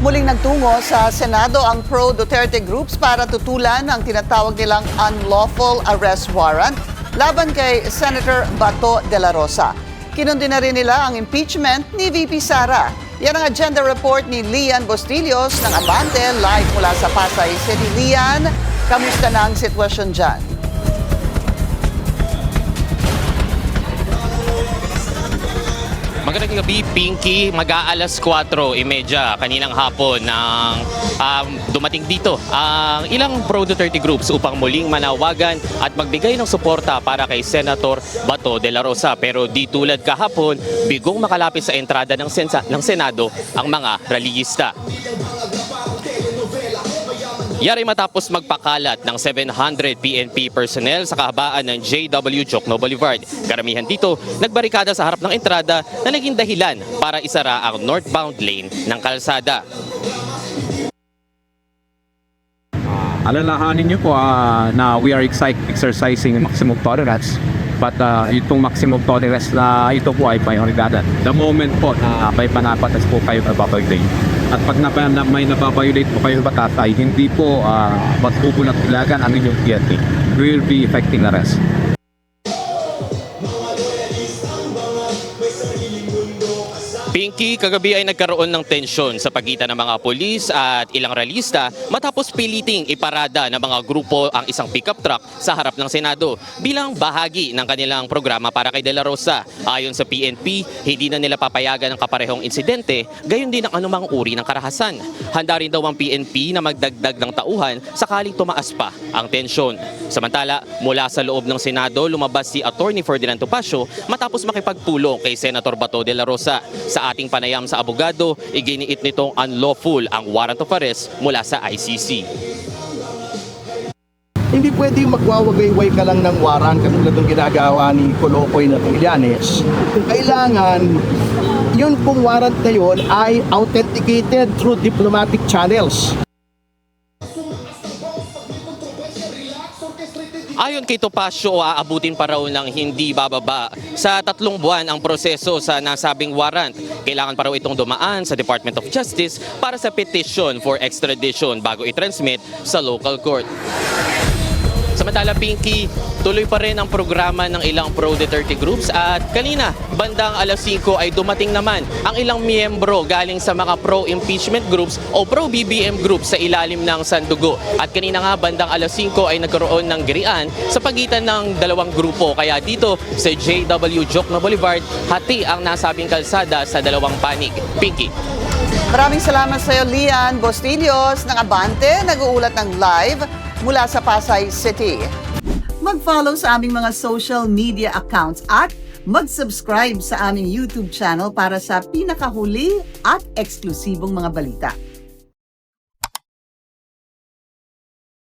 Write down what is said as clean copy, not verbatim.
Muling nagtungo sa Senado ang pro-Duterte groups para tutulan ang tinatawag nilang unlawful arrest warrant laban kay Senator Bato de la Rosa. Kinundi na rin nila ang impeachment ni VP Sara. Yan ang agenda report ni Lian Bostillos ng Abante live mula sa Pasay City. Lian, kamusta na ang sitwasyon dyan? Magandang gabi, Pinky. Mag-aalas 4:30 kaninang hapon nang dumating dito ang ilang pro-Duterte groups upang muling manawagan at magbigay ng suporta para kay Senator Bato de la Rosa. Pero di tulad kahapon, bigong makalapit sa entrada ng Senado ang mga rallyista. Yari matapos magpakalat ng 700 PNP personnel sa kahabaan ng J.W. Jokno Boulevard. Karamihan dito nagbarikada sa harap ng entrada na naging dahilan para isara ang northbound lane ng kalsada. Alalahanin niyo po na we are exercising maximum tolerance. But itong maximum tolerance na ito po ay prioridad. The moment po na may panapatas po kayo nababaylate. At pag may nababaylate po kayo batas ay hindi po magpupulaglagan ang inyong PNP. We will be effecting arrest. Pinky, kagabi ay nagkaroon ng tensyon sa pagitan ng mga pulis at ilang rallyista matapos piliting iparada ng mga grupo ang isang pickup truck sa harap ng Senado bilang bahagi ng kanilang programa para kay De La Rosa. Ayon sa PNP, hindi na nila papayagan ang kaparehong insidente, gayon din ang anumang uri ng karahasan. Handa rin daw ang PNP na magdagdag ng tauhan sakaling tumaas pa ang tensyon. Samantala, mula sa loob ng Senado, lumabas si Attorney Ferdinand Topacio matapos makipagpulong kay Senator Bato de la Rosa. Sa ating panayam sa abogado, iginiit nitong unlawful ang warrant of arrest mula sa ICC. Hindi pwede magwawagayway ka lang ng warrant katulad ng ginagawa ni Colocoy na Trillanes. Kailangan yun pong warrant na yun ay authenticated through diplomatic channels. Ayon kay Topacio, aabutin pa raw ng hindi bababa sa 3 buwan ang proseso sa nasabing warrant. Kailangan pa raw itong dumaan sa Department of Justice para sa petition for extradition bago i-transmit sa local court. Samantala, Pinky, tuloy pa rin ang programa ng ilang pro-Duterte groups at kanina, bandang alas 5 ay dumating naman ang ilang miyembro galing sa mga pro-impeachment groups o pro-BBM groups sa ilalim ng Sandugo. At kanina nga, bandang alas 5 ay nagkaroon ng girian sa pagitan ng dalawang grupo. Kaya dito sa J.W. Jokno Boulevard, hati ang nasabing kalsada sa dalawang panig. Pinky. Maraming salamat sa iyo, Lian Bostillos ng Abante, nag-uulat ng live mula sa Pasay City. Mag-follow sa aming mga social media accounts at mag-subscribe sa aming YouTube channel para sa pinakahuli at eksklusibong mga balita.